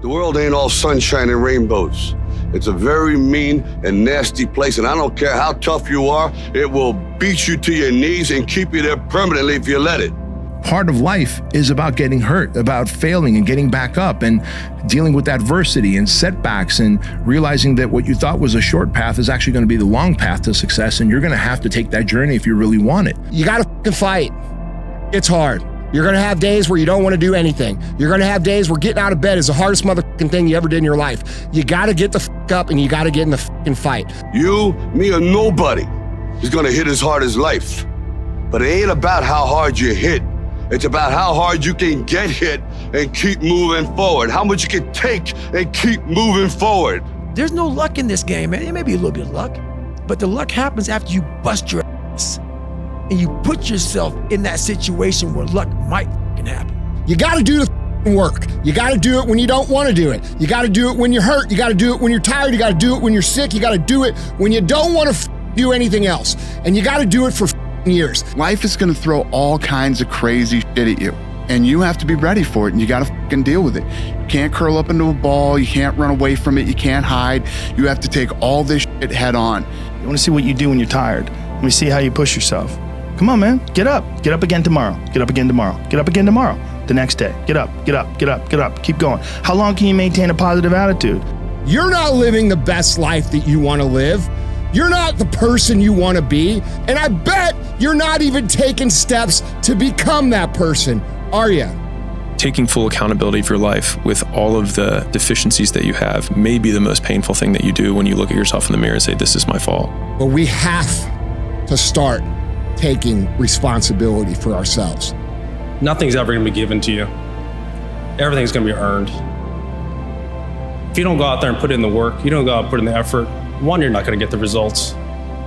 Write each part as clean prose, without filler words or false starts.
The world ain't all sunshine and rainbows. It's a very mean and nasty place, and I don't care how tough you are, it will beat you to your knees and keep you there permanently if you let it. Part of life is about getting hurt, about failing and getting back up and dealing with adversity and setbacks and realizing that what you thought was a short path is actually going to be the long path to success, and you're going to have to take that journey if you really want it. You got to fight. It's hard. You're going to have days where you don't want to do anything. You're going to have days where getting out of bed is the hardest motherfucking thing you ever did in your life. You got to get the fuck up and you got to get in the fucking fight. You, me, or nobody is going to hit as hard as life. But it ain't about how hard you hit. It's about how hard you can get hit and keep moving forward. How much you can take and keep moving forward. There's no luck in this game, man. It may be a little bit of luck, but the luck happens after you bust your ass and you put yourself in that situation where luck might fucking happen. You got to do the fucking work. You got to do it when you don't want to do it. You got to do it when you're hurt. You got to do it when you're tired. You got to do it when you're sick. You got to do it when you don't want to do anything else. And you got to do it for years. Life is going to throw all kinds of crazy shit at you, and you have to be ready for it, and you got to fucking deal with it. You can't curl up into a ball. You can't run away from it. You can't hide. You have to take all this shit head on. You want to see what you do when you're tired. Let me see how you push yourself. Come on, man. Get up. Get up again tomorrow. Get up again tomorrow. Get up again tomorrow. The next day. Get up. Get up. Get up. Get up. Keep going. How long can you maintain a positive attitude? You're not living the best life that you want to live. You're not the person you want to be. And I bet you're not even taking steps to become that person, are you? Taking full accountability for your life with all of the deficiencies that you have may be the most painful thing that you do when you look at yourself in the mirror and say, this is my fault. But we have to start taking responsibility for ourselves. Nothing's ever going to be given to you. Everything's going to be earned. If you don't go out there and put in the work, you don't go out and put in the effort, one, you're not going to get the results.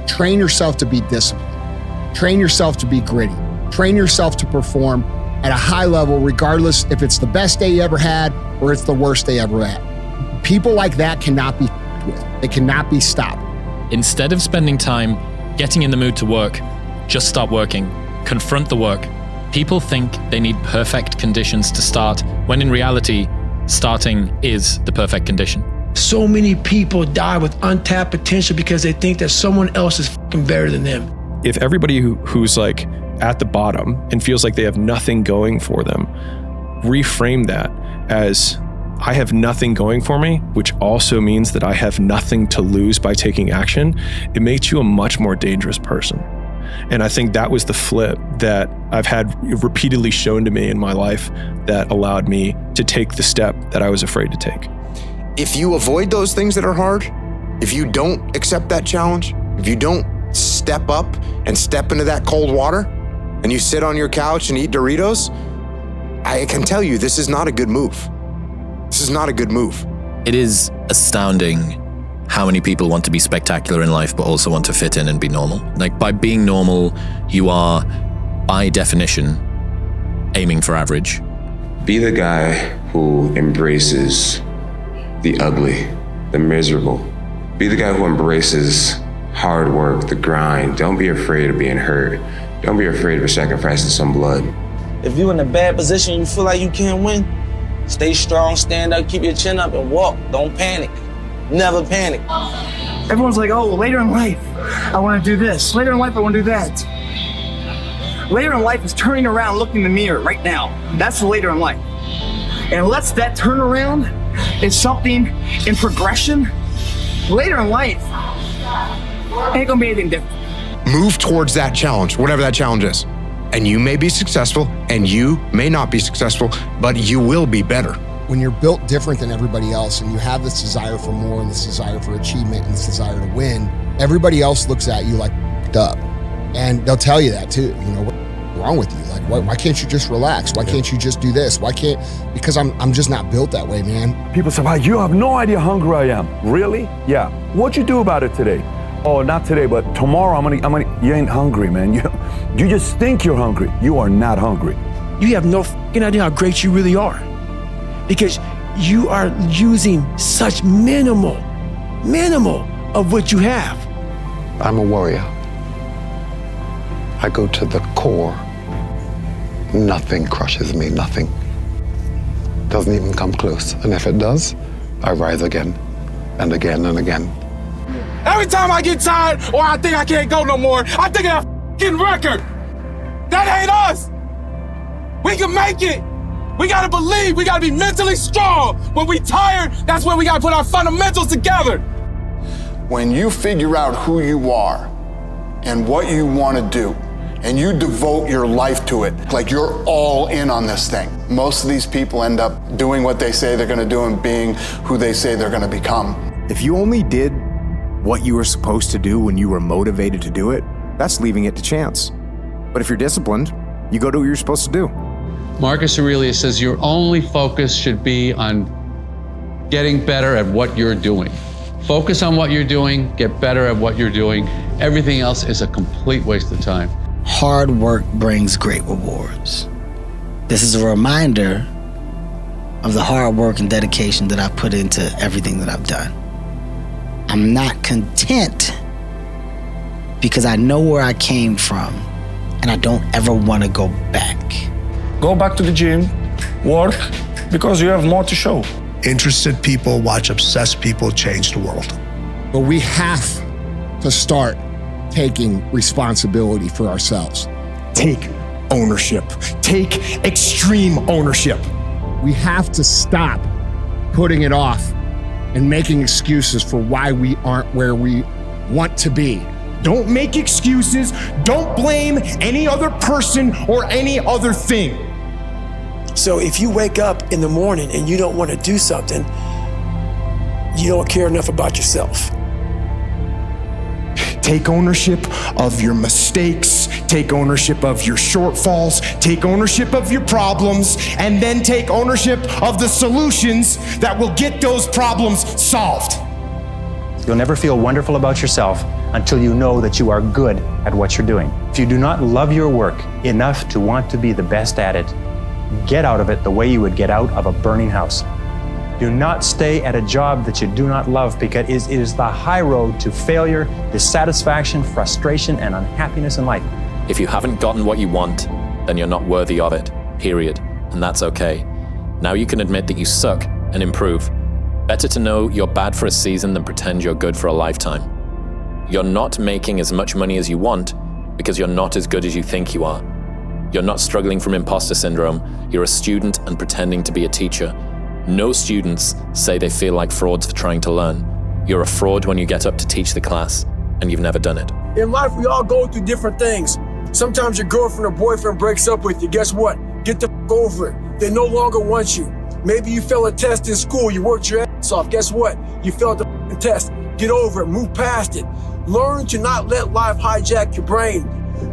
Train yourself to be disciplined. Train yourself to be gritty. Train yourself to perform at a high level, regardless if it's the best day you ever had or it's the worst day ever had. People like that cannot be with. They cannot be stopped. Instead of spending time getting in the mood to work, just start working. Confront the work. People think they need perfect conditions to start, when in reality, starting is the perfect condition. So many people die with untapped potential because they think that someone else is fucking better than them. If everybody who's like at the bottom and feels like they have nothing going for them, reframe that as, I have nothing going for me, which also means that I have nothing to lose by taking action, it makes you a much more dangerous person. And I think that was the flip that I've had repeatedly shown to me in my life that allowed me to take the step that I was afraid to take. If you avoid those things that are hard, if you don't accept that challenge, if you don't step up and step into that cold water, and you sit on your couch and eat Doritos, I can tell you this is not a good move. This is not a good move. It is astounding how many people want to be spectacular in life but also want to fit in and be normal. Like, by being normal, you are, by definition, aiming for average. Be the guy who embraces the ugly, the miserable. Be the guy who embraces hard work, the grind. Don't be afraid of being hurt. Don't be afraid of sacrificing some blood. If you're in a bad position, you feel like you can't win, stay strong, stand up, keep your chin up and walk. Don't panic. Never panic. Everyone's like, oh, later in life, I want to do this. Later in life, I want to do that. Later in life is turning around, looking in the mirror right now. That's the later in life. And unless that turnaround is something in progression, later in life ain't gonna be anything different. Move towards that challenge, whatever that challenge is. And you may be successful and you may not be successful, but you will be better. When you're built different than everybody else and you have this desire for more and this desire for achievement and this desire to win, everybody else looks at you like up. And they'll tell you that too. You know, what's wrong with you? Like, why can't you just relax? Why can't you just do this? Why can't, because I'm just not built that way, man. People say, wow, you have no idea how hungry I am. Really? Yeah. What'd you do about it today? Oh, not today, but tomorrow I'm gonna, you ain't hungry, man. You just think you're hungry. You are not hungry. You have no fucking idea how great you really are, because you are using such minimal of what you have. I'm a warrior. I go to the core. Nothing crushes me, nothing. doesn't even come close. And if it does, I rise again and again and again. Every time I get tired or I think I can't go no more, I think of that f***ing record. That ain't us. We can make it. We gotta believe. We gotta be mentally strong. When we tired, that's when we gotta put our fundamentals together. When you figure out who you are and what you want to do, and you devote your life to it, like you're all in on this thing, most of these people end up doing what they say they're going to do and being who they say they're going to become. If you only did what you were supposed to do when you were motivated to do it, that's leaving it to chance. But if you're disciplined, you go do what you're supposed to do. Marcus Aurelius says your only focus should be on getting better at what you're doing. Focus on what you're doing, get better at what you're doing. Everything else is a complete waste of time. Hard work brings great rewards. This is a reminder of the hard work and dedication that I put into everything that I've done. I'm not content because I know where I came from and I don't ever want to go back. Go back to the gym, work, because you have more to show. Interested people watch obsessed people change the world. But we have to start taking responsibility for ourselves. Take ownership. Take extreme ownership. We have to stop putting it off and making excuses for why we aren't where we want to be. Don't make excuses. Don't blame any other person or any other thing. So if you wake up in the morning and you don't want to do something, you don't care enough about yourself. Take ownership of your mistakes, take ownership of your shortfalls, take ownership of your problems, and then take ownership of the solutions that will get those problems solved. You'll never feel wonderful about yourself until you know that you are good at what you're doing. If you do not love your work enough to want to be the best at it, get out of it the way you would get out of a burning house. Do not stay at a job that you do not love, because it is the high road to failure, dissatisfaction, frustration, and unhappiness in life. If you haven't gotten what you want, then you're not worthy of it, period. And that's okay. Now you can admit that you suck and improve. Better to know you're bad for a season than pretend you're good for a lifetime. You're not making as much money as you want because you're not as good as you think you are. You're not struggling from imposter syndrome. You're a student and pretending to be a teacher. No students say they feel like frauds for trying to learn. You're a fraud when you get up to teach the class, and you've never done it. In life, we all go through different things. Sometimes your girlfriend or boyfriend breaks up with you. Guess what? Get the f over it. They no longer want you. Maybe you failed a test in school. You worked your ass off. Guess what? You failed the test. Get over it. Move past it. Learn to not let life hijack your brain.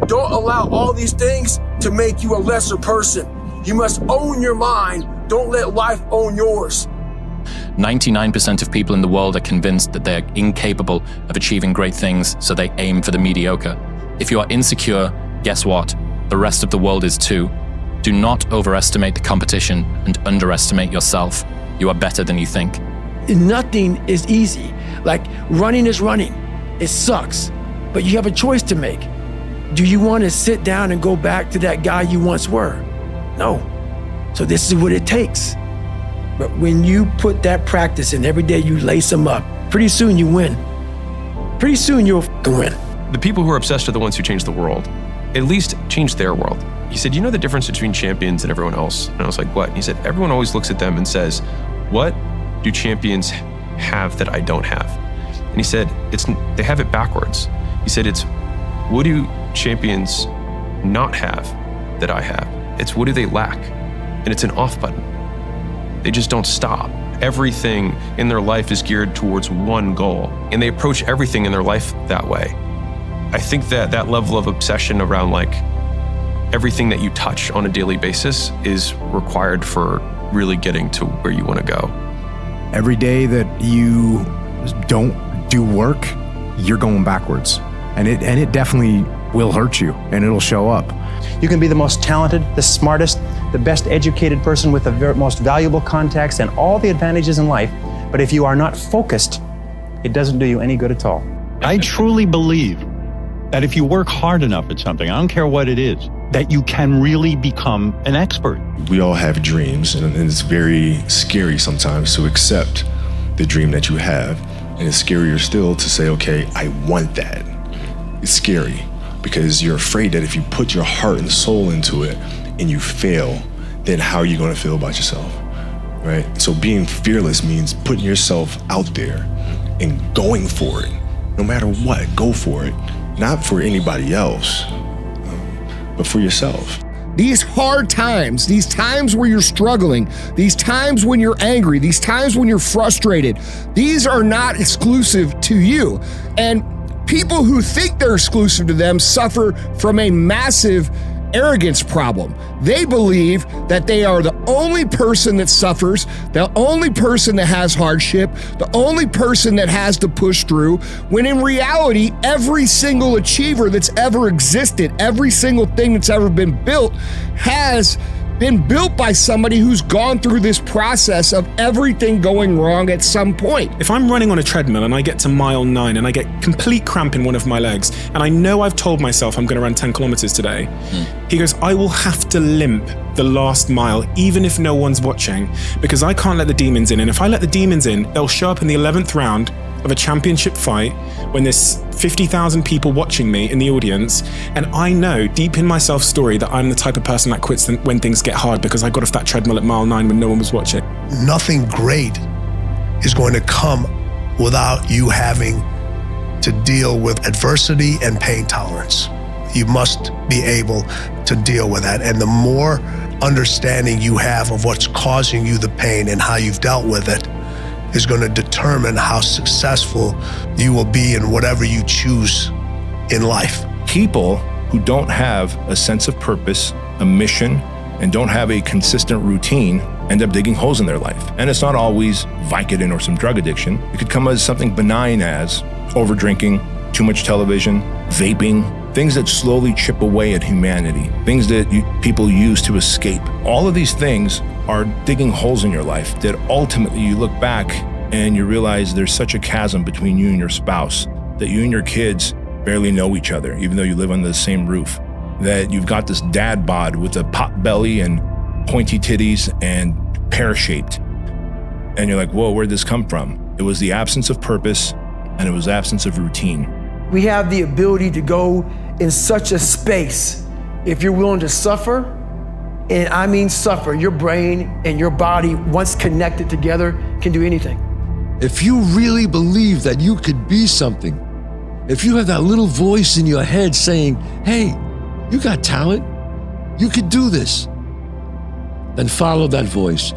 Don't allow all these things to make you a lesser person. You must own your mind. Don't let life own yours. 99% of people in the world are convinced that they're incapable of achieving great things, so they aim for the mediocre. If you are insecure, guess what? The rest of the world is too. Do not overestimate the competition and underestimate yourself. You are better than you think. Nothing is easy. Like running is running. It sucks, but you have a choice to make. Do you want to sit down and go back to that guy you once were? No. So this is what it takes. But when you put that practice in every day, you lace them up, pretty soon you win. Pretty soon you'll win. The people who are obsessed are the ones who change the world. At least change their world. He said, you know the difference between champions and everyone else? And I was like, what? And he said, everyone always looks at them and says, what do champions have that I don't have? And he said, they have it backwards. He said, it's what do champions not have that I have? It's what do they lack? And it's an off button. They just don't stop. Everything in their life is geared towards one goal, and they approach everything in their life that way. I think that level of obsession around like everything that you touch on a daily basis is required for really getting to where you want to go. Every day that you don't do work, you're going backwards. And it definitely will hurt you, and it'll show up. You can be the most talented, the smartest, the best educated person with the most valuable contacts and all the advantages in life, but if you are not focused, it doesn't do you any good at all. I truly believe that if you work hard enough at something, I don't care what it is, that you can really become an expert. We all have dreams, and it's very scary sometimes to accept the dream that you have. And it's scarier still to say, okay, I want that. It's scary because you're afraid that if you put your heart and soul into it and you fail, then how are you going to feel about yourself, right? So being fearless means putting yourself out there and going for it. No matter what, go for it. Not for anybody else, but for yourself. These hard times, these times where you're struggling, these times when you're angry, these times when you're frustrated, these are not exclusive to you. And people who think they're exclusive to them suffer from a massive arrogance problem. They believe that they are the only person that suffers, the only person that has hardship, the only person that has to push through, when in reality, every single achiever that's ever existed, every single thing that's ever been built has been built by somebody who's gone through this process of everything going wrong at some point. If I'm running on a treadmill and I get to mile 9 and I get complete cramp in one of my legs, and I know I've told myself I'm going to run 10 kilometers today, he goes, I will have to limp the last mile, even if no one's watching, because I can't let the demons in. And if I let the demons in, they'll show up in the 11th round of a championship fight when there's 50,000 people watching me in the audience, and I know deep in my self-story that I'm the type of person that quits when things get hard because I got off that treadmill at mile 9 when no one was watching. Nothing great is going to come without you having to deal with adversity and pain tolerance. You must be able to deal with that. And the more understanding you have of what's causing you the pain and how you've dealt with it is going to determine how successful you will be in whatever you choose in life. People who don't have a sense of purpose, a mission, and don't have a consistent routine end up digging holes in their life. And it's not always Vicodin or some drug addiction. It could come as something benign as overdrinking, too much television, vaping, things that slowly chip away at humanity, things that people use to escape. All of these things are digging holes in your life that ultimately you look back and you realize there's such a chasm between you and your spouse, that you and your kids barely know each other, even though you live under the same roof, that you've got this dad bod with a pot belly and pointy titties and pear-shaped. And you're like, whoa, where'd this come from? It was the absence of purpose and it was absence of routine. We have the ability to go in such a space if you're willing to suffer. And I mean suffer. Your brain and your body, once connected together, can do anything. If you really believe that you could be something, if you have that little voice in your head saying, hey, you got talent, you could do this, then follow that voice.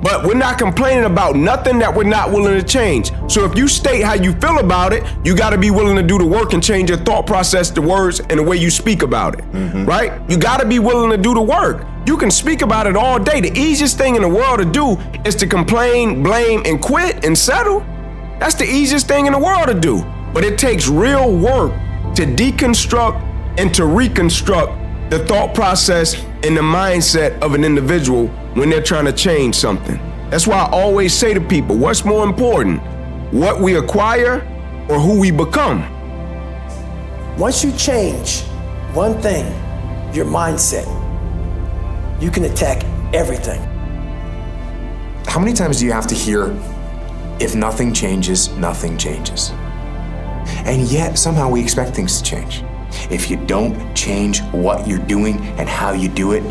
But we're not complaining about nothing that we're not willing to change. So if you state how you feel about it, you got to be willing to do the work and change your thought process, the words, and the way you speak about it, right? You got to be willing to do the work. You can speak about it all day. The easiest thing in the world to do is to complain, blame, and quit and settle. That's the easiest thing in the world to do. But it takes real work to deconstruct and to reconstruct the thought process and the mindset of an individual when they're trying to change something. That's why I always say to people, what's more important, what we acquire or who we become? Once you change one thing, your mindset, you can attack everything. How many times do you have to hear, if nothing changes, nothing changes? And yet somehow we expect things to change. If you don't change what you're doing and how you do it,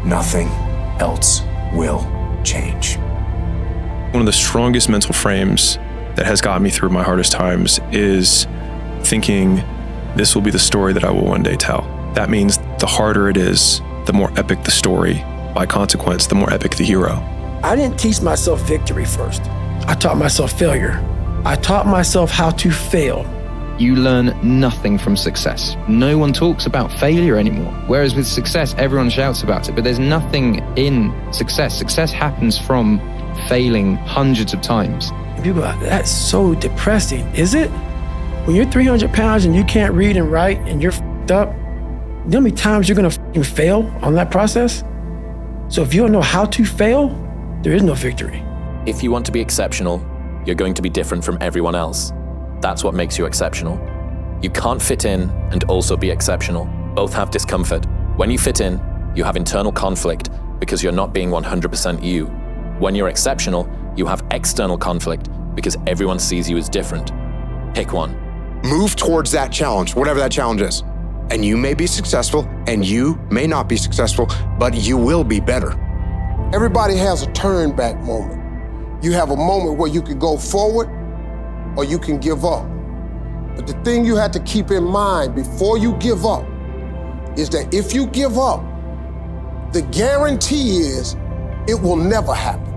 nothing else will change. One of the strongest mental frames that has gotten me through my hardest times is thinking this will be the story that I will one day tell. That means the harder it is, the more epic the story. By consequence, the more epic the hero. I didn't teach myself victory first. I taught myself failure. I taught myself how to fail. You learn nothing from success. No one talks about failure anymore. Whereas with success, everyone shouts about it, but there's nothing in success. Success happens from failing hundreds of times. People are like, that's so depressing. Is it? When you're 300 pounds and you can't read and write and you're f***ed up, you know how many times you're gonna fail on that process? So if you don't know how to fail, there is no victory. If you want to be exceptional, you're going to be different from everyone else. That's what makes you exceptional. You can't fit in and also be exceptional. Both have discomfort. When you fit in, you have internal conflict because you're not being 100% you. When you're exceptional, you have external conflict because everyone sees you as different. Pick one. Move towards that challenge, whatever that challenge is. And you may be successful and you may not be successful, but you will be better. Everybody has a turn back moment. You have a moment where you can go forward or you can give up. But the thing you have to keep in mind before you give up is that if you give up, the guarantee is it will never happen.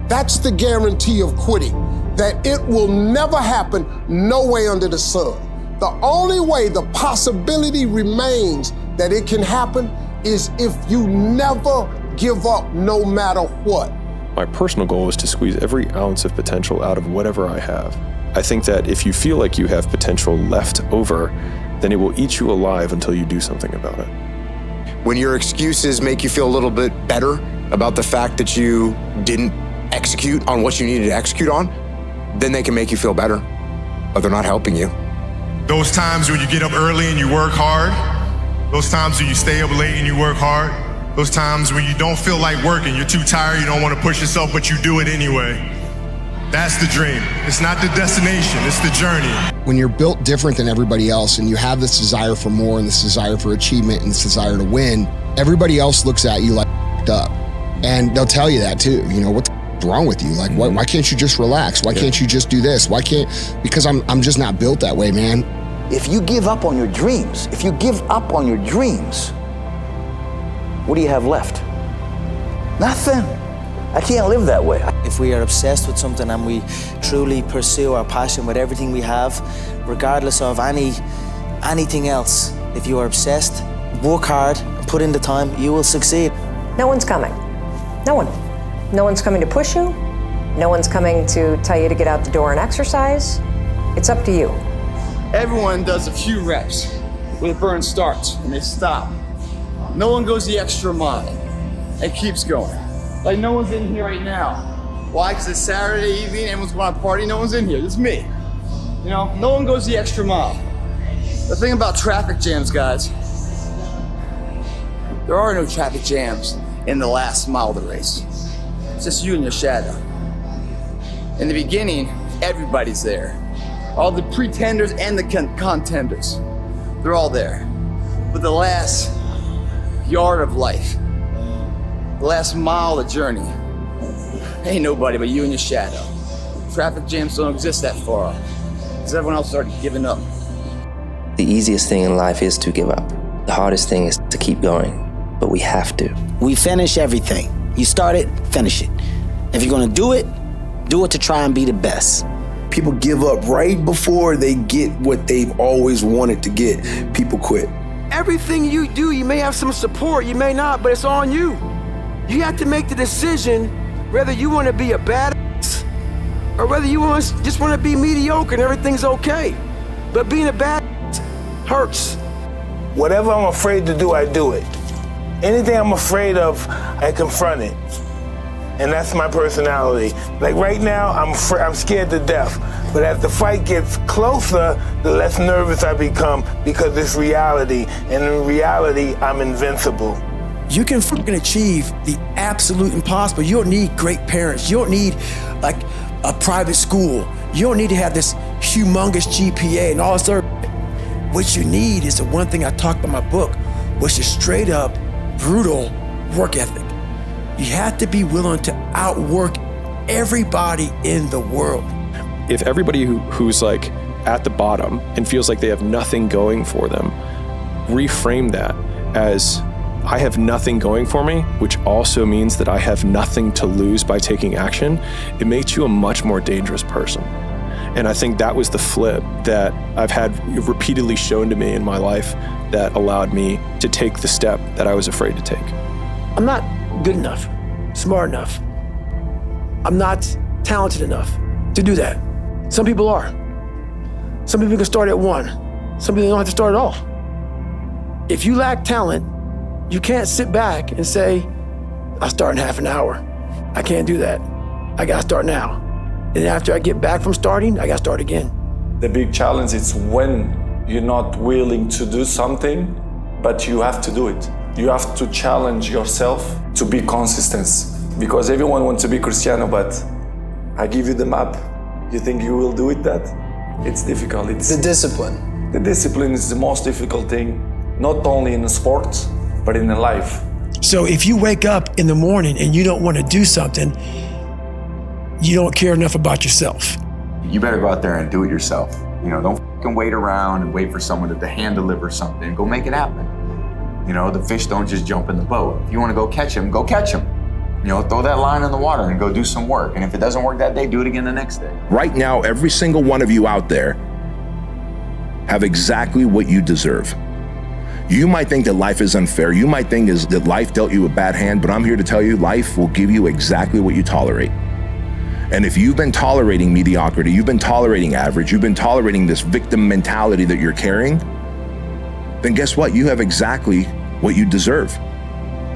That's the guarantee of quitting, that it will never happen no way under the sun. The only way the possibility remains that it can happen is if you never give up no matter what. My personal goal is to squeeze every ounce of potential out of whatever I have. I think that if you feel like you have potential left over, then it will eat you alive until you do something about it. When your excuses make you feel a little bit better about the fact that you didn't execute on what you needed to execute on, then they can make you feel better, but they're not helping you. Those times when you get up early and you work hard, those times when you stay up late and you work hard, those times when you don't feel like working, you're too tired, you don't want to push yourself, but you do it anyway. That's the dream. It's not the destination, it's the journey. When you're built different than everybody else and you have this desire for more and this desire for achievement and this desire to win, everybody else looks at you like up. And they'll tell you that too. You know, what's wrong with you? Like, why can't you just relax? Why can't you just do this? Why can't, because I'm just not built that way, man. If you give up on your dreams, what do you have left? Nothing. I can't live that way. If we are obsessed with something and we truly pursue our passion with everything we have, regardless of anything else, if you are obsessed, work hard, put in the time, you will succeed. No one's coming. No one. No one's coming to push you. No one's coming to tell you to get out the door and exercise. It's up to you. Everyone does a few reps where the burn starts and they stop. No one goes the extra mile and keeps going. Like no one's in here right now. Why? Because it's Saturday evening, everyone's going to party, no one's in here, it's me. You know, no one goes the extra mile. The thing about traffic jams, guys, there are no traffic jams in the last mile of the race. It's just you and your shadow. In the beginning, everybody's there. All the pretenders and the contenders, they're all there. But the last yard of life, the last mile of the journey, ain't nobody but you and your shadow. Traffic jams don't exist that far, because everyone else is already giving up. The easiest thing in life is to give up. The hardest thing is to keep going, but we have to. We finish everything. You start it, finish it. If you're gonna do it to try and be the best. People give up right before they get what they've always wanted to get. People quit. Everything you do, you may have some support, you may not, but it's on you. You have to make the decision whether you want to be a badass or whether you just want to be mediocre and everything's okay. But being a badass hurts. Whatever I'm afraid to do, I do it. Anything I'm afraid of, I confront it. And that's my personality. Like right now, I'm scared to death. But as the fight gets closer, the less nervous I become because it's reality. And in reality, I'm invincible. You can fucking achieve the absolute impossible. You don't need great parents. You don't need like a private school. You don't need to have this humongous GPA and all this other. What you need is the one thing I talked about in my book, which is straight up, brutal work ethic. You have to be willing to outwork everybody in the world. If everybody who's like at the bottom and feels like they have nothing going for them, reframe that as I have nothing going for me, which also means that I have nothing to lose by taking action, it makes you a much more dangerous person. And I think that was the flip that I've had repeatedly shown to me in my life that allowed me to take the step that I was afraid to take. I'm not good enough, smart enough. I'm not talented enough to do that. Some people are. Some people can start at 1. Some people don't have to start at all. If you lack talent, you can't sit back and say, I'll start in half an hour. I can't do that. I gotta start now. And after I get back from starting, I gotta start again. The big challenge is when you're not willing to do something, but you have to do it. You have to challenge yourself to be consistent, because everyone wants to be Cristiano, but I give you the map. You think you will do it that? It's difficult. It's the discipline. The discipline is the most difficult thing, not only in the sports, but in the life. So if you wake up in the morning and you don't want to do something, you don't care enough about yourself. You better go out there and do it yourself. You know, don't fucking wait around and wait for someone to hand deliver something. Go make it happen. You know, the fish don't just jump in the boat. If you want to go catch them, go catch them. You know, throw that line in the water and go do some work. And if it doesn't work that day, do it again the next day. Right now, every single one of you out there have exactly what you deserve. You might think that life is unfair. You might think that life dealt you a bad hand, but I'm here to tell you, life will give you exactly what you tolerate. And if you've been tolerating mediocrity, you've been tolerating average, you've been tolerating this victim mentality that you're carrying, then guess what? You have exactly what you deserve.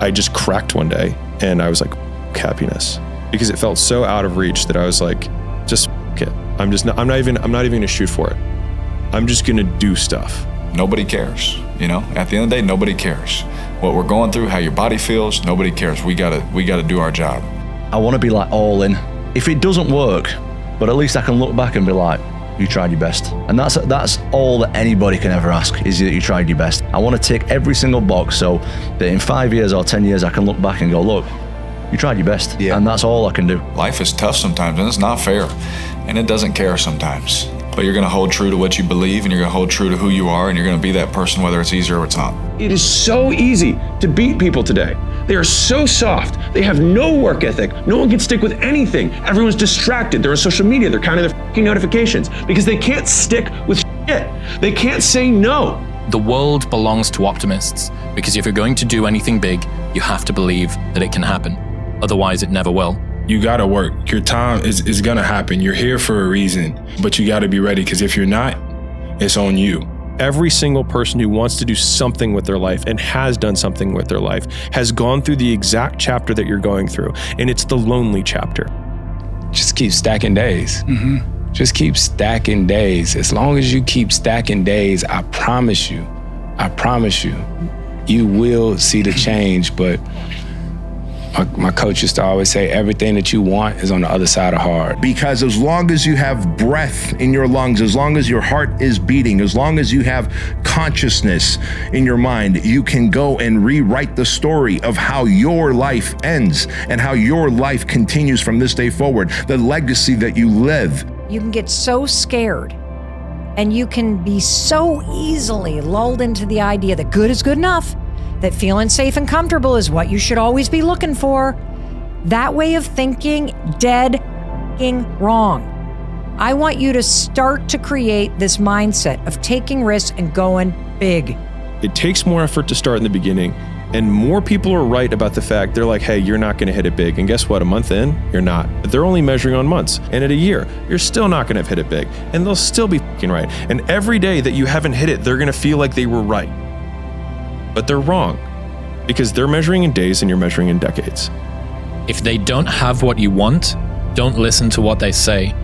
I just cracked one day and I was like, happiness, because it felt so out of reach that I was like, just it. I'm not even gonna shoot for it. I'm just gonna do stuff. Nobody cares, you know? At the end of the day, nobody cares. What we're going through, how your body feels, nobody cares. We gotta do our job. I wanna be like all in. If it doesn't work, but at least I can look back and be like, you tried your best. And that's all that anybody can ever ask, is that you tried your best. I want to tick every single box so that in 5 years or 10 years, I can look back and go, look, you tried your best. Yeah. And that's all I can do. Life is tough sometimes, and it's not fair. And it doesn't care sometimes. But you're gonna hold true to what you believe, and you're gonna hold true to who you are, and you're gonna be that person whether it's easy or it's not. It is so easy to beat people today. They are so soft. They have no work ethic. No one can stick with anything. Everyone's distracted. They're on social media. They're counting their fucking notifications because they can't stick with shit. They can't say no. The world belongs to optimists, because if you're going to do anything big, you have to believe that it can happen. Otherwise, it never will. You gotta work. Your time is gonna happen. You're here for a reason, but you gotta be ready, because if you're not, it's on you. Every single person who wants to do something with their life and has done something with their life has gone through the exact chapter that you're going through, and it's the lonely chapter. Just keep stacking days. Mm-hmm. Just keep stacking days. As long as you keep stacking days, I promise you, you will see the change. But my coach used to always say, everything that you want is on the other side of hard. Because as long as you have breath in your lungs, as long as your heart is beating, as long as you have consciousness in your mind, you can go and rewrite the story of how your life ends and how your life continues from this day forward, the legacy that you live. You can get so scared and you can be so easily lulled into the idea that good is good enough, that feeling safe and comfortable is what you should always be looking for. That way of thinking, dead wrong. I want you to start to create this mindset of taking risks and going big. It takes more effort to start in the beginning, and more people are right about the fact, they're like, hey, you're not gonna hit it big. And guess what, a month in, you're not. But they're only measuring on months. And at a year, you're still not gonna have hit it big. And they'll still be fucking right. And every day that you haven't hit it, they're gonna feel like they were right. But they're wrong, because they're measuring in days and you're measuring in decades. If they don't have what you want, don't listen to what they say.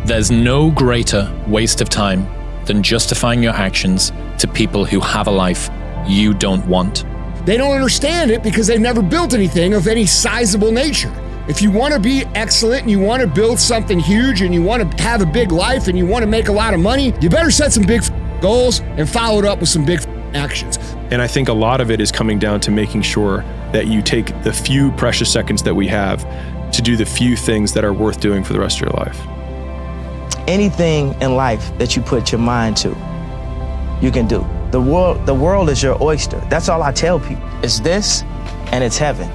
There's no greater waste of time than justifying your actions to people who have a life you don't want. They don't understand it because they've never built anything of any sizable nature. If you want to be excellent and you want to build something huge and you want to have a big life and you want to make a lot of money, you better set some big goals and follow it up with some big actions. And I think a lot of it is coming down to making sure that you take the few precious seconds that we have to do the few things that are worth doing for the rest of your life. Anything in life that you put your mind to, you can do. The world is your oyster. That's all I tell people. It's this and it's heaven.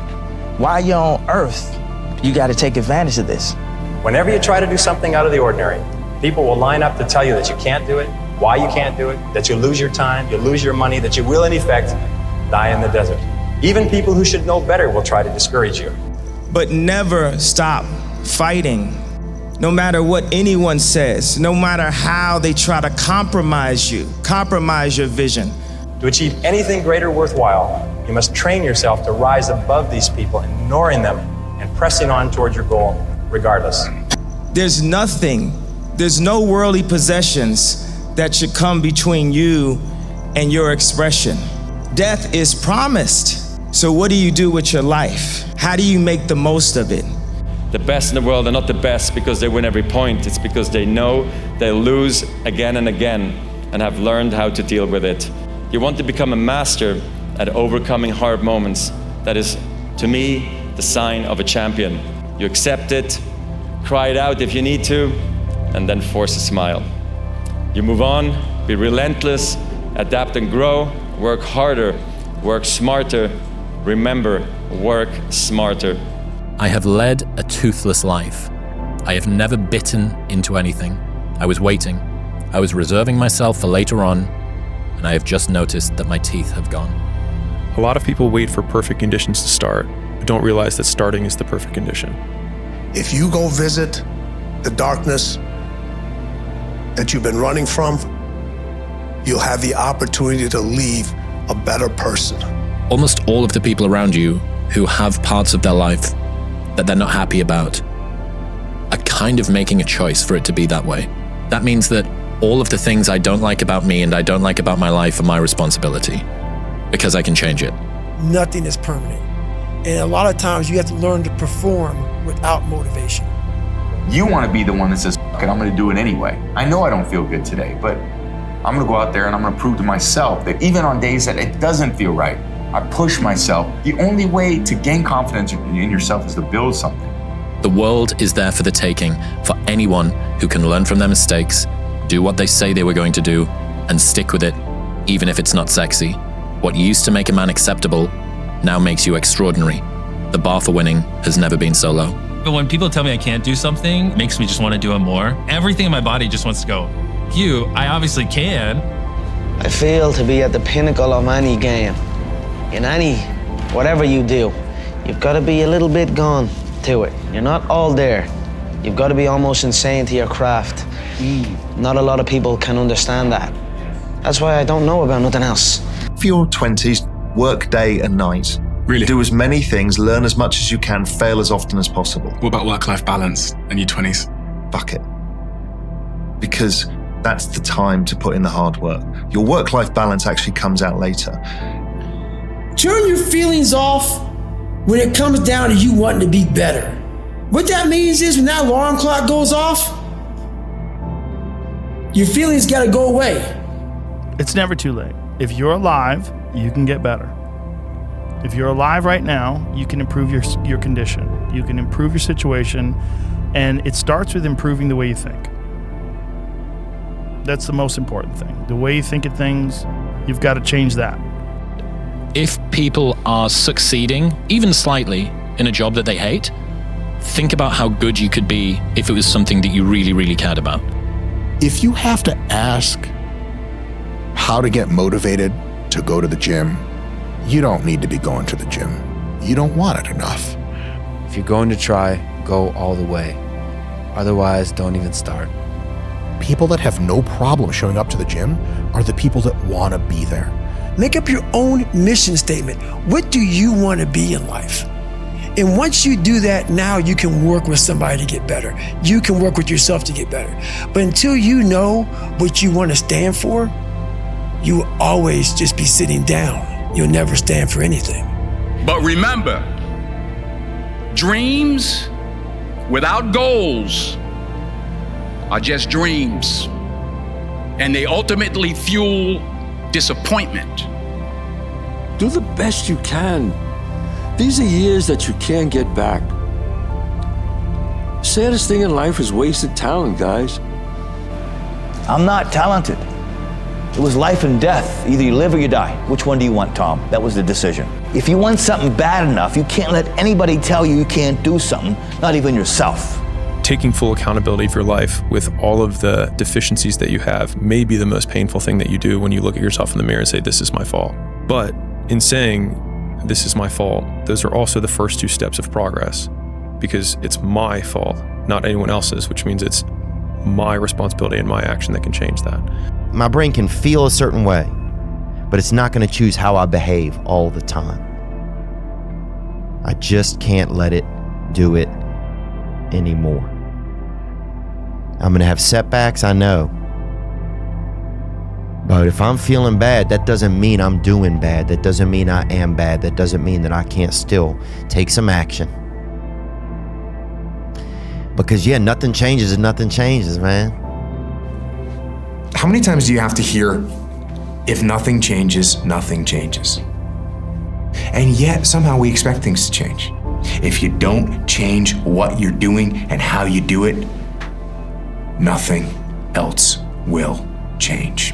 While you're on earth, you got to take advantage of this. Whenever you try to do something out of the ordinary, people will line up to tell you that you can't do it, why you can't do it, that you lose your time, you lose your money, that you will in effect die in the desert. Even people who should know better will try to discourage you. But never stop fighting. No matter what anyone says, no matter how they try to compromise you, compromise your vision. To achieve anything greater worthwhile, you must train yourself to rise above these people, ignoring them and pressing on towards your goal regardless. There's no worldly possessions that should come between you and your expression. Death is promised. So what do you do with your life? How do you make the most of it? The best in the world are not the best because they win every point. It's because they know they'll lose again and again and have learned how to deal with it. You want to become a master at overcoming hard moments. That is, to me, the sign of a champion. You accept it, cry it out if you need to, and then force a smile. You move on, be relentless, adapt and grow, work harder, work smarter. Remember, work smarter. I have led a toothless life. I have never bitten into anything. I was waiting. I was reserving myself for later on, and I have just noticed that my teeth have gone. A lot of people wait for perfect conditions to start, but don't realize that starting is the perfect condition. If you go visit the darkness that you've been running from, you'll have the opportunity to leave a better person. Almost all of the people around you who have parts of their life that they're not happy about are kind of making a choice for it to be that way. That means that all of the things I don't like about me and I don't like about my life are my responsibility, because I can change it. Nothing is permanent. And a lot of times you have to learn to perform without motivation. You want to be the one that says, "Fuck it, I'm going to do it anyway. I know I don't feel good today, but I'm going to go out there and I'm going to prove to myself that even on days that it doesn't feel right, I push myself." The only way to gain confidence in yourself is to build something. The world is there for the taking for anyone who can learn from their mistakes, do what they say they were going to do, and stick with it, even if it's not sexy. What used to make a man acceptable now makes you extraordinary. The bar for winning has never been so low. But when people tell me I can't do something, it makes me just want to do it more. Everything in my body just wants to go, "You, I obviously can." I feel to be at the pinnacle of any game. In whatever you do, you've got to be a little bit gone to it. You're not all there. You've got to be almost insane to your craft. Not a lot of people can understand that. That's why I don't know about nothing else. For your 20s, work day and night. Really? Do as many things, learn as much as you can, fail as often as possible. What about work-life balance in your 20s? Fuck it. Because that's the time to put in the hard work. Your work-life balance actually comes out later. Turn your feelings off when it comes down to you wanting to be better. What that means is when that alarm clock goes off, your feelings got to go away. It's never too late. If you're alive, you can get better. If you're alive right now, you can improve your condition. You can improve your situation, and it starts with improving the way you think. That's the most important thing. The way you think of things, you've got to change that. If people are succeeding, even slightly, in a job that they hate, think about how good you could be if it was something that you really, really cared about. If you have to ask how to get motivated to go to the gym, you don't need to be going to the gym. You don't want it enough. If you're going to try, go all the way. Otherwise, don't even start. People that have no problem showing up to the gym are the people that want to be there. Make up your own mission statement. What do you want to be in life? And once you do that, now you can work with somebody to get better. You can work with yourself to get better. But until you know what you want to stand for, you will always just be sitting down. You'll never stand for anything. But remember, dreams without goals are just dreams, and they ultimately fuel disappointment. Do the best you can. These are years that you can't get back. Saddest thing in life is wasted talent, guys. I'm not talented. It was life and death. Either you live or you die. Which one do you want, Tom? That was the decision. If you want something bad enough, you can't let anybody tell you you can't do something, not even yourself. Taking full accountability for your life with all of the deficiencies that you have may be the most painful thing that you do when you look at yourself in the mirror and say, this is my fault. But in saying, this is my fault, those are also the first two steps of progress, because it's my fault, not anyone else's, which means it's my responsibility and my action that can change that. My brain can feel a certain way, but it's not going to choose how I behave all the time. I just can't let it do it anymore. I'm going to have setbacks, I know, But if I'm feeling bad, that doesn't mean I'm doing bad. That doesn't mean I am bad. That doesn't mean that I can't still take some action. Because yeah, nothing changes and nothing changes, man. How many times do you have to hear, if nothing changes, nothing changes? And yet somehow we expect things to change. If you don't change what you're doing and how you do it, nothing else will change.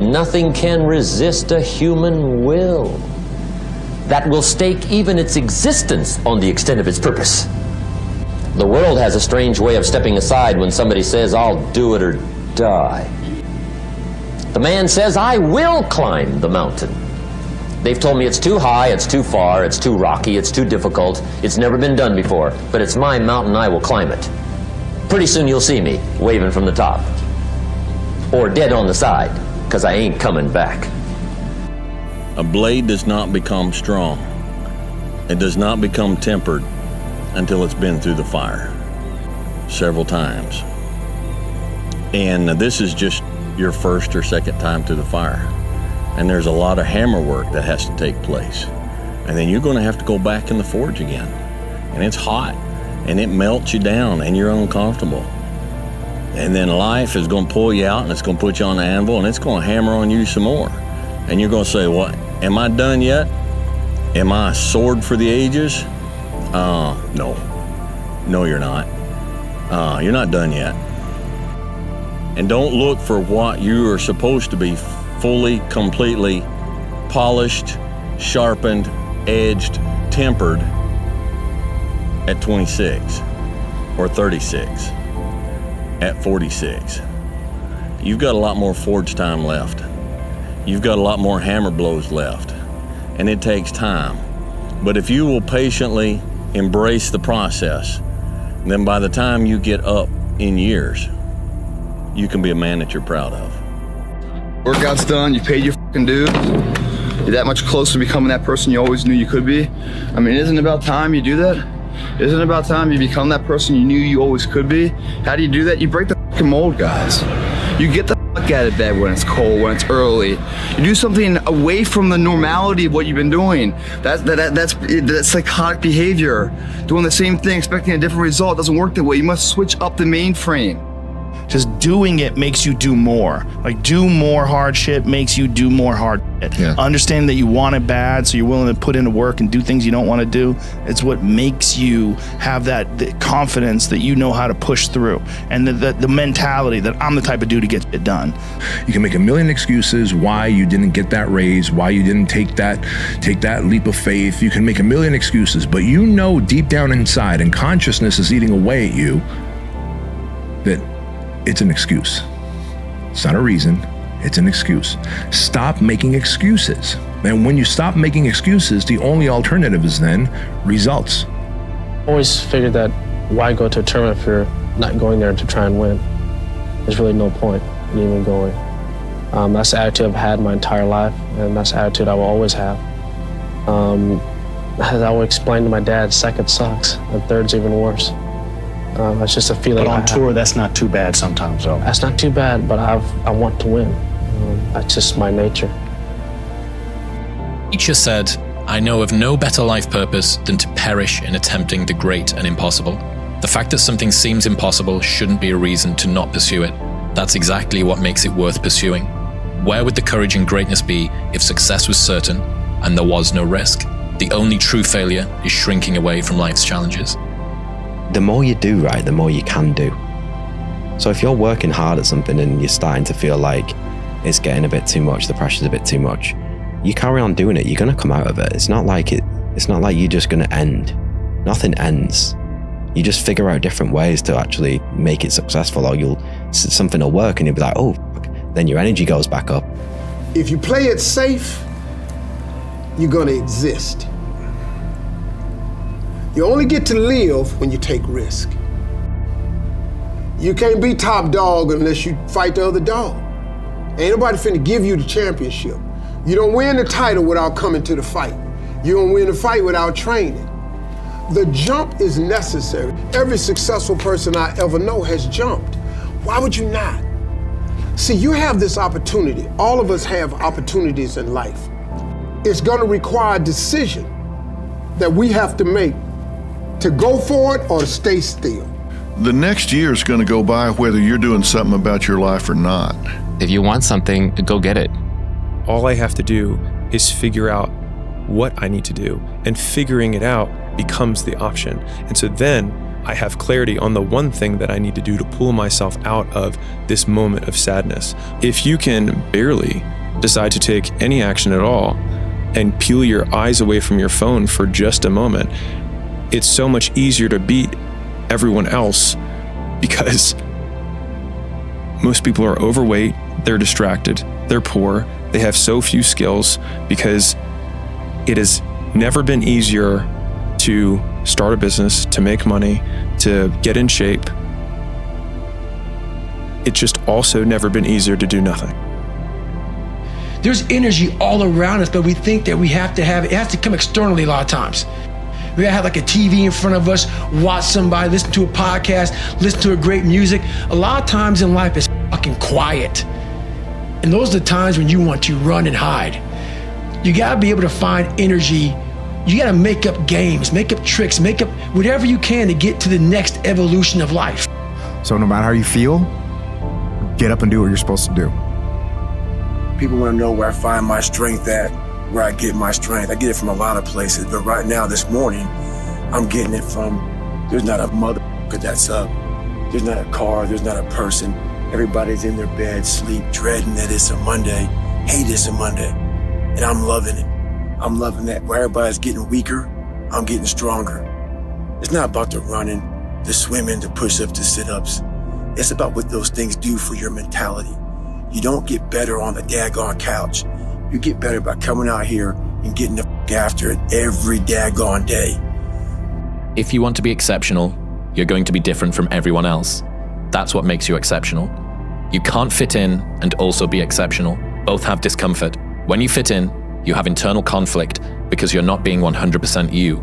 Nothing can resist a human will that will stake even its existence on the extent of its purpose. The world has a strange way of stepping aside when somebody says, "I'll do it or die." The man says, "I will climb the mountain." They've told me it's too high, it's too far, it's too rocky, it's too difficult, it's never been done before, but it's my mountain, I will climb it. Pretty soon you'll see me waving from the top. Or dead on the side, because I ain't coming back. A blade does not become strong. It does not become tempered until it's been through the fire several times. And this is just your first or second time through the fire. And there's a lot of hammer work that has to take place. And then you're going to have to go back in the forge again. And it's hot, and it melts you down, and you're uncomfortable. And then life is going to pull you out, and it's going to put you on the anvil, and it's going to hammer on you some more. And you're going to say, "What? Am I done yet? Am I a sword for the ages?" No. No, you're not. You're not done yet. And don't look for what you are supposed to be fully, completely polished, sharpened, edged, tempered at 26 or 36, at 46. You've got a lot more forge time left. You've got a lot more hammer blows left, and it takes time. But if you will patiently embrace the process, then by the time you get up in years, you can be a man that you're proud of. Workout's done, you paid your fucking dues. You're that much closer to becoming that person you always knew you could be. I mean, isn't it about time you do that? Isn't it about time you become that person you knew you always could be? How do you do that? You break the fucking mold, guys. You get the fuck out of bed when it's cold, when it's early. You do something away from the normality of what you've been doing. That's psychotic behavior. Doing the same thing, expecting a different result doesn't work that way. You must switch up the mainframe. Just doing it makes you do more. Like, do more hard shit makes you do more hard shit. Yeah. Understand that you want it bad, so you're willing to put into work and do things you don't want to do. It's what makes you have the confidence that you know how to push through, and the mentality that I'm the type of dude who gets it done. You can make a million excuses why you didn't get that raise, why you didn't take that leap of faith. You can make a million excuses, but you know deep down inside, and consciousness is eating away at you, that it's an excuse. It's not a reason, it's an excuse. Stop making excuses. And when you stop making excuses, the only alternative is then results. Always figured that why go to a tournament if you're not going there to try and win? There's really no point in even going. That's the attitude I've had my entire life, and that's the attitude I will always have. As I would explain to my dad, second sucks, and third's even worse. That's just a feeling. But on tour, that's not too bad sometimes, though. That's not too bad, but I want to win. That's just my nature. Nietzsche said, "I know of no better life purpose than to perish in attempting the great and impossible." The fact that something seems impossible shouldn't be a reason to not pursue it. That's exactly what makes it worth pursuing. Where would the courage and greatness be if success was certain and there was no risk? The only true failure is shrinking away from life's challenges. The more you do right, the more you can do. So if you're working hard at something and you're starting to feel like it's getting a bit too much, the pressure's a bit too much, you carry on doing it, you're gonna come out of it. It's not like you're just gonna end. Nothing ends. You just figure out different ways to actually make it successful, or something will work and you'll be like, oh, then your energy goes back up. If you play it safe, you're gonna exist. You only get to live when you take risk. You can't be top dog unless you fight the other dog. Ain't nobody finna give you the championship. You don't win the title without coming to the fight. You don't win the fight without training. The jump is necessary. Every successful person I ever know has jumped. Why would you not? See, you have this opportunity. All of us have opportunities in life. It's going to require a decision that we have to make to go for it or to stay still. The next year is going to go by whether you're doing something about your life or not. If you want something, go get it. All I have to do is figure out what I need to do, and figuring it out becomes the option. And so then I have clarity on the one thing that I need to do to pull myself out of this moment of sadness. If you can barely decide to take any action at all and peel your eyes away from your phone for just a moment, it's so much easier to beat everyone else because most people are overweight, they're distracted, they're poor, they have so few skills because it has never been easier to start a business, to make money, to get in shape. It's just also never been easier to do nothing. There's energy all around us, but we think that we have to have it. It has to come externally a lot of times. We gotta have like a TV in front of us, watch somebody, listen to a podcast, listen to a great music. A lot of times in life it's fucking quiet. And those are the times when you want to run and hide. You gotta be able to find energy. You gotta make up games, make up tricks, make up whatever you can to get to the next evolution of life. So no matter how you feel, get up and do what you're supposed to do. People want to know where I find my strength at, where I get my strength. I get it from a lot of places, but right now, this morning, I'm getting it from, there's not a motherfucker that's up. There's not a car, there's not a person. Everybody's in their bed, sleep, dreading that it's a Monday, hate it's a Monday. And I'm loving it. I'm loving that. Where everybody's getting weaker, I'm getting stronger. It's not about the running, the swimming, the push-ups, the sit-ups. It's about what those things do for your mentality. You don't get better on the daggone couch. You get better by coming out here and getting the f*** after it every daggone day. If you want to be exceptional, you're going to be different from everyone else. That's what makes you exceptional. You can't fit in and also be exceptional. Both have discomfort. When you fit in, you have internal conflict because you're not being 100% you.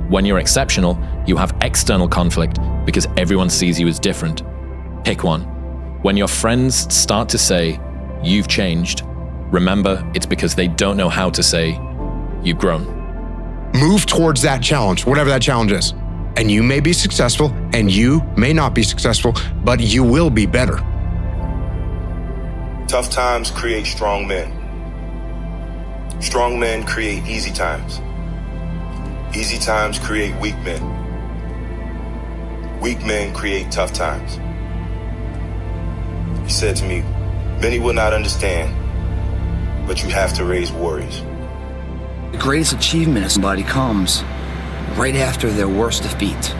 When you're exceptional, you have external conflict because everyone sees you as different. Pick one. When your friends start to say, "You've changed," remember it's because they don't know how to say, "You've grown." Move towards that challenge, whatever that challenge is. And you may be successful, and you may not be successful, but you will be better. Tough times create strong men. Strong men create easy times. Easy times create weak men. Weak men create tough times. He said to me, "Many will not understand, but you have to raise warriors." The greatest achievement of somebody comes right after their worst defeat.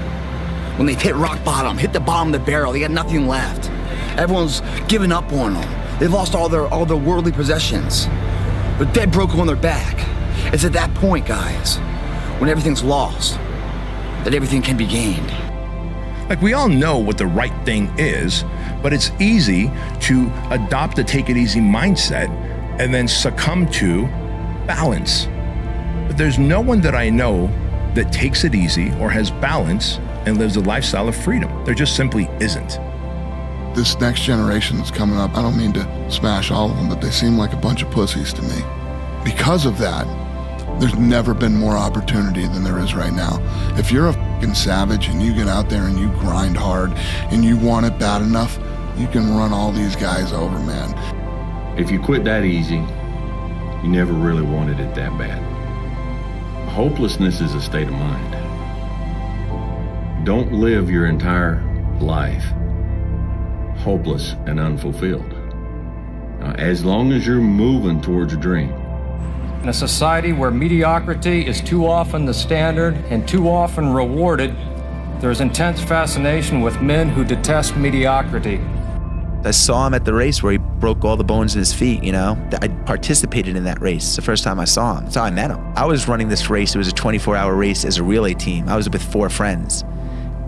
When they've hit rock bottom, hit the bottom of the barrel, they got nothing left. Everyone's given up on them. They've lost all their worldly possessions. They're dead broke on their back. It's at that point, guys, when everything's lost, that everything can be gained. Like, we all know what the right thing is, but it's easy to adopt a take it easy mindset and then succumb to balance. But there's no one that I know that takes it easy or has balance and lives a lifestyle of freedom. There just simply isn't. This next generation that's coming up, I don't mean to smash all of them, but they seem like a bunch of pussies to me. Because of that, there's never been more opportunity than there is right now. If you're a fucking savage and you get out there and you grind hard and you want it bad enough, you can run all these guys over, man. If you quit that easy, you never really wanted it that bad. Hopelessness is a state of mind. Don't live your entire life hopeless and unfulfilled. As long as you're moving towards a dream. In a society where mediocrity is too often the standard and too often rewarded, there is intense fascination with men who detest mediocrity. I saw him at the race where he broke all the bones in his feet, you know? I participated in that race. It's the first time I saw him. That's how I met him. I was running this race. It was a 24-hour race as a relay team. I was with 4 friends.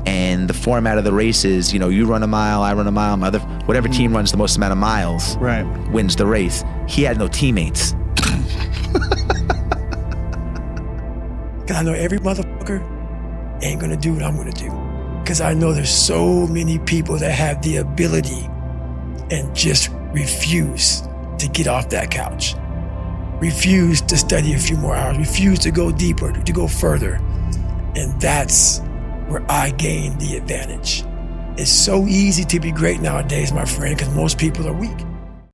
And the format of the race is, you know, you run a mile, I run a mile, whatever team runs the most amount of miles wins the race. He had no teammates. Because I know every motherfucker ain't gonna do what I'm gonna do. Because I know there's so many people that have the ability and just refuse to get off that couch. Refuse to study a few more hours. Refuse to go deeper, to go further. And that's where I gain the advantage. It's so easy to be great nowadays, my friend, because most people are weak.